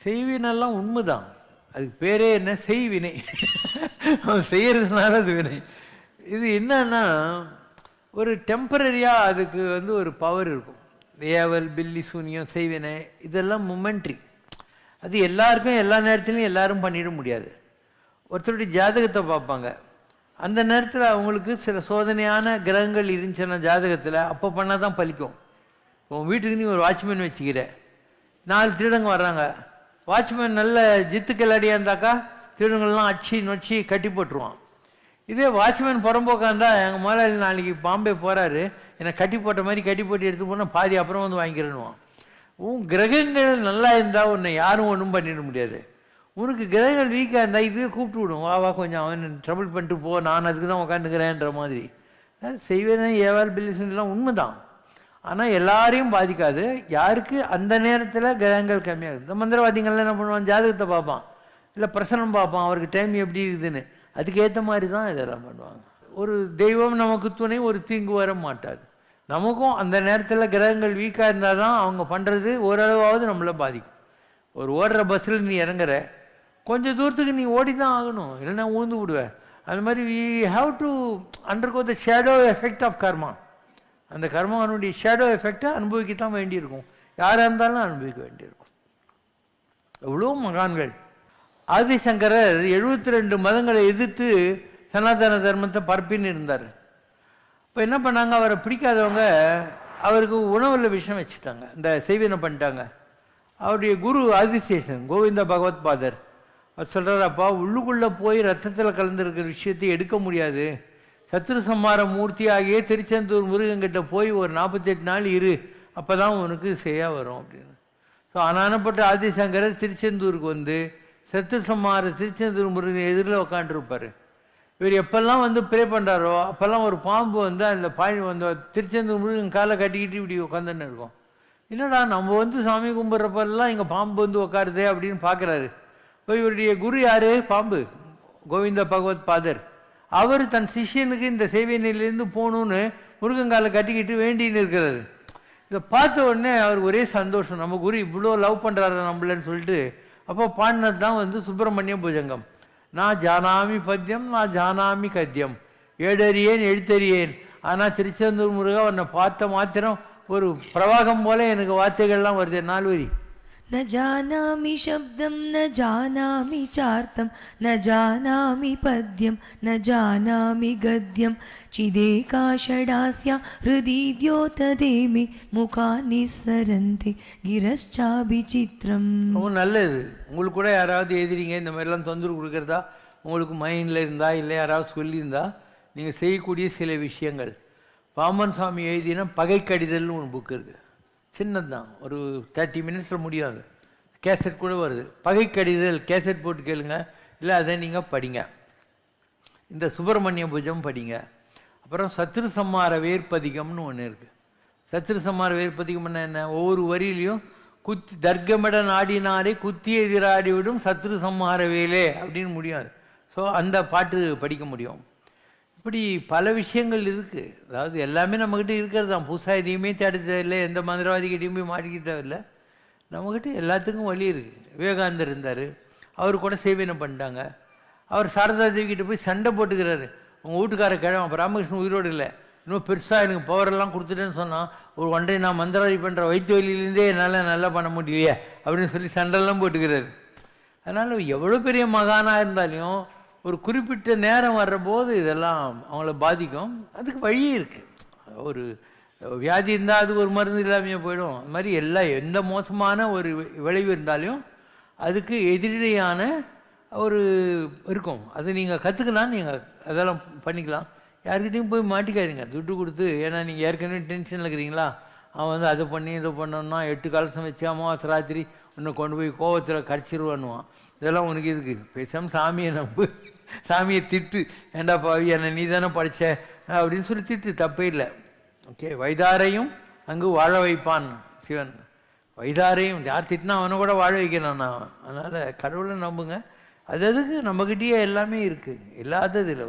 செய்வினெல்லாம் உண்மைதான். அதுக்கு பேரே என்ன? செய்வினை. அவன் செய்யறதுனால அது வினை. இது என்னன்னா ஒரு டெம்பரரியாக அதுக்கு ஒரு பவர் இருக்கும். ஏவல், பில்லி, சூனியம், செய்வினை இதெல்லாம் மொமெண்ட்ரி. அது எல்லாருக்கும் எல்லா நேரத்துலையும் எல்லாரும் பண்ணிட முடியாது. ஒருத்தருடைய ஜாதகத்தை பார்ப்பாங்க. அந்த நேரத்தில் அவங்களுக்கு சில சோதனையான கிரகங்கள் இருந்துச்சுன்னா ஜாதகத்தில் அப்போ பண்ணால் தான் பலிக்கும். உன் வீட்டுக்கு நீ ஒரு வாட்ச்மேன் வச்சுக்கிற, 4 திருடங்க வர்றாங்க. வாட்ச்மேன் நல்ல ஜித்து கிளாடியாக இருந்தாக்கா திருடங்கள்லாம் அடிச்சு நொச்சி கட்டி போட்டுருவான். இதே வாட்ச்மேன் புறம்போக்காந்தா எங்கள் முதலாளி நாளைக்கு பாம்பே போகிறாரு, என்னை கட்டி போட்ட மாதிரி கட்டி போட்டு எடுத்து போனால் பாதி அப்புறம் வந்து வாங்கிக்கிறேன்னுவான். உன் கிரகங்கள் நல்லா இருந்தால் உன்னை யாரும் ஒன்றும் பண்ணிட முடியாது. உனக்கு கிரகங்கள் வீக்காக இருந்தால் இதுவே கூப்பிட்டு விடும், வா வா கொஞ்சம் அவன் ட்ரபிள் பண்ணிட்டு போ, நான் அதுக்கு தான் உட்காந்துக்கிறேன்ற மாதிரி. செய்வேனே ஏவால் பில்லிஸ்லாம் உண்மைதான். ஆனால் எல்லாரையும் பாதிக்காது. யாருக்கு அந்த நேரத்தில் கிரகங்கள் கம்மியாகுது. இந்த மந்திரவாதிகள்லாம் என்ன பண்ணுவான்? ஜாதகத்தை பார்ப்பான், இல்லை பிரசனம் பார்ப்பான், அவருக்கு டைம் எப்படி இருக்குதுன்னு. அதுக்கேற்ற மாதிரி தான் இதெல்லாம் பண்ணுவாங்க. ஒரு தெய்வம் நமக்கு துணை, ஒரு தீங்கு வர மாட்டாது. நமக்கும் அந்த நேரத்தில் கிரகங்கள் வீக்காக இருந்தால் தான் அவங்க பண்ணுறது ஓரளவாவது நம்மளை பாதிக்கும். ஒரு ஓடுற பஸ்ஸில் நீ இறங்குற, கொஞ்சம் தூரத்துக்கு நீ ஓடி தான் ஆகணும், இல்லைன்னா ஊந்து விடுவேன். அது மாதிரி we have to undergo the shadow effect of karma. அந்த கர்மாவனுடைய ஷேடோ எஃபெக்டை அனுபவிக்கத்தான் வேண்டியிருக்கும். யாராக இருந்தாலும் அனுபவிக்க வேண்டியிருக்கும். எவ்வளோ மகான்கள். ஆதிசங்கரர் 72 மதங்களை எதிர்த்து சனாதன தர்மத்தை பரப்பின்னு இருந்தார். இப்போ என்ன பண்ணாங்க? அவரை பிடிக்காதவங்க அவருக்கு உணவில் விஷம் வச்சுட்டாங்க, இந்த செய்வினை பண்ணிட்டாங்க. அவருடைய குரு ஆதிசேஷன் கோவிந்த பகவத் பாதர் அவர் சொல்கிறார், அப்பா உள்ளுக்குள்ளே போய் ரத்தத்தில் கலந்துருக்கிற விஷயத்தை எடுக்க முடியாது. சத்ரு சம்மார மூர்த்தி ஆகிய திருச்செந்தூர் முருகன்கிட்ட போய் ஒரு 48 நாள் இரு, அப்போ தான் உனக்கு சரியாக வரும் அப்படின்னு. ஸோ அனானப்பட்ட ஆதிசங்கரர் திருச்செந்தூருக்கு வந்து சத்ரு சம்மார திருச்செந்தூர் முருகன் எதிரில் உட்காந்துருப்பார். இவர் எப்பெல்லாம் வந்து ப்ரே பண்ணுறாரோ அப்போல்லாம் ஒரு பாம்பு வந்து அந்த திருச்செந்தூர் முருகன் காலை கட்டிக்கிட்டு இப்படி உட்காந்துன்னு இருக்கும். என்னடா நம்ம வந்து சாமி கும்பிட்றப்பெல்லாம் இங்கே பாம்பு வந்து உட்காருதே அப்படின்னு பார்க்குறாரு. இப்போ இவருடைய குரு யார்? பாம்பு, கோவிந்த பகவத் பாதர். அவர் தன் சிஷியனுக்கு இந்த சேவையிலேருந்து போகணுன்னு முருகங்காலை கட்டிக்கிட்டு வேண்டின்னு இருக்கிறாரு. இதை பார்த்த உடனே அவர் ஒரே சந்தோஷம், நம்ம குரு இவ்வளோ லவ் பண்ணுறாரு நம்மளன்னு சொல்லிட்டு அப்போ பாடினது தான் வந்து சுப்பிரமணிய புஜங்கம். நான் ஜானாமி பத்தியம், நான் ஜானாமி கத்தியம், ஏடறியேன் எழுத்தறியேன். ஆனால் திருச்செந்தூர் முருகா உன்னை பார்த்த மாத்திரம் ஒரு பிரவாகம் போல எனக்கு வார்த்தைகள்லாம் வருது. 4 வரி. न जानामि शब्दं न जानामि चार्तं न जानामि पद्यं न जानामि गद्यं चिदेकाषडास्या हृदि द्योतदेमि मुखानि सरन्ति गिरश्चाभिचित्रम्. ரொம்ப நல்லது. உங்களுக்கு கூட யாராவது எழுதுறீங்க இந்த மாதிரிலாம் தொந்தரவு கொடுக்குறதா உங்களுக்கு மைண்டில் இருந்தால், இல்லை யாராவது சொல்லியிருந்தா நீங்கள் செய்யக்கூடிய சில விஷயங்கள். பாமன் சுவாமி எழுதினா பகை கடிதல்னு ஒரு புக்கு இருக்குது. சின்னது தான், ஒரு 30 மினிட்ஸில் முடியாது. கேசட் கூட வருது. பகை கடிதல் கேசட் போட்டு கேளுங்க, இல்லை அதை நீங்கள் படிங்க. இந்த சுப்பிரமணிய புஜம் படிங்க. அப்புறம் சத்ரு சம்மார வேர்பதிகம்னு ஒன்று இருக்குது. சத்ரு சம்மார வேர்பதிகம்னா என்ன? ஒவ்வொரு வரியிலையும் குத்தி தர்க்கமிட நாடினாரே குத்தி எதிராடி விடும் சத்ரு சம்மார வேலே அப்படின்னு முடியாது. ஸோ அந்த பாட்டு படிக்க முடியும். இப்படி பல விஷயங்கள் இருக்குது. அதாவது எல்லாமே நம்மக்கிட்ட இருக்கிறது தான். புதுசாக எதையுமே தேட தேவையில்லை, எந்த மந்திரவாதிகிட்டையும் போய் மாட்டிக்க தேவையில்லை. நம்மக்கிட்ட எல்லாத்துக்கும் வழி இருக்குது. விவேகானந்தர் இருந்தார், அவர் கூட சேவைனை பண்ணிட்டாங்க. அவர் சாரதா தேவிக்கிட்ட போய் சண்டை போட்டுக்கிறாரு. உங்கள் வீட்டுக்கார கிழமை அப்போ ராமகிருஷ்ணன் உயிரோடு இல்லை, இன்னும் பெருசாக எனக்கு பவரெல்லாம் கொடுத்துட்டேன்னு சொன்னால் ஒரு ஒன்றை நான் மந்திரவாதி பண்ணுற வைத்திய வழியிலேருந்தே என்னால் நல்லா பண்ண முடியலையே அப்படின்னு சொல்லி சண்டைலாம் போட்டுக்கிறாரு. அதனால் எவ்வளோ பெரிய மகானாக இருந்தாலும் ஒரு குறிப்பிட்ட நேரம் வர்றபோது இதெல்லாம் அவங்கள பாதிக்கும். அதுக்கு வழி இருக்குது. ஒரு வியாதி இருந்தால் அதுக்கு ஒரு மருந்து இல்லாமல் போயிடும். அது மாதிரி எந்த மோசமான ஒரு விளைவு இருந்தாலும் அதுக்கு எதிரியான ஒரு இருக்கும். அது நீங்கள் கற்றுக்கலாம், நீங்கள் அதெல்லாம் பண்ணிக்கலாம். யாருக்கிட்டையும் போய் மாட்டிக்காதீங்க துட்டு கொடுத்து. ஏன்னா நீங்கள் ஏற்கனவே டென்ஷனில் இருக்கிறீங்களா, அவன் வந்து அதை பண்ணி இதை பண்ணோன்னா 8 கலசம் வச்சு அமாவாசை ராத்திரி உன்னை கொண்டு போய் கோவத்தில் கடிச்சிருவானுவான். இதெல்லாம் உனக்கு இதுக்கு பேசாமல் சாமியை நம்பு, சாமியை திட்டு, ஏண்டா பாவி என்னை நீ தானே படித்த அப்படின்னு சொல்லி திட்டு, தப்பே இல்லை. ஓகே, வைதாரையும் அங்கு வாழ வைப்பான் சிவன். வைதாரையும் யார் திட்டினா அவனை கூட வாழ வைக்கிறான் நான். அதனால் கடவுளை நம்புங்க. அது அதுக்கு நம்மக்கிட்டேயே எல்லாமே இருக்குது, இல்லாதது இல்லை.